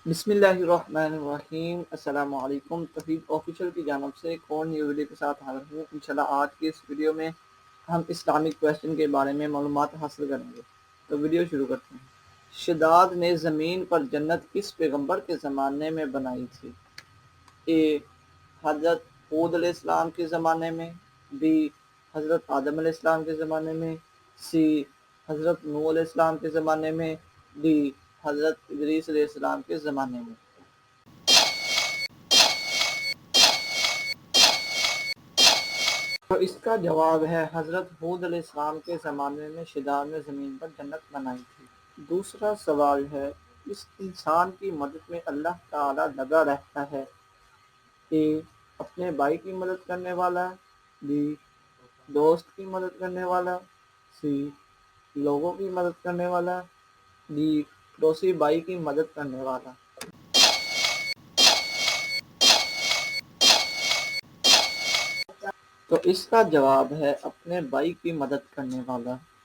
بسم اللہ الرحمن الرحیم۔ السلام علیکم۔ توحید آفیشیل کی جانب سے ایک اور نیو ویڈیو کے ساتھ حاضر ہوں۔ انشاءاللہ آج کی اس ویڈیو میں ہم اسلامک کویسچن کے بارے میں معلومات حاصل کریں گے۔ تو ویڈیو شروع کرتے ہیں۔ شداد نے زمین پر جنت کس پیغمبر کے زمانے میں بنائی تھی؟ اے حضرت ہود علیہ السلام کے زمانے میں، بی حضرت آدم علیہ السلام کے زمانے میں، سی حضرت نوح علیہ السلام کے زمانے میں، ڈی حضرت ادریس علیہ السلام کے زمانے میں۔ تو اس کا جواب ہے حضرت ہود علیہ السلام کے زمانے میں شداد نے زمین پر جنت بنائی تھی۔ دوسرا سوال ہے، اس انسان کی مدد میں اللہ تعالیٰ لگا رہتا ہے؟ اے اپنے بھائی کی مدد کرنے والا، بی دوست کی مدد کرنے والا، سی لوگوں کی مدد کرنے والا، ڈی پڑوسی بھائی کی مدد کرنے والا۔ تو اس کا جواب ہے اپنے بھائی کی مدد کرنے والا۔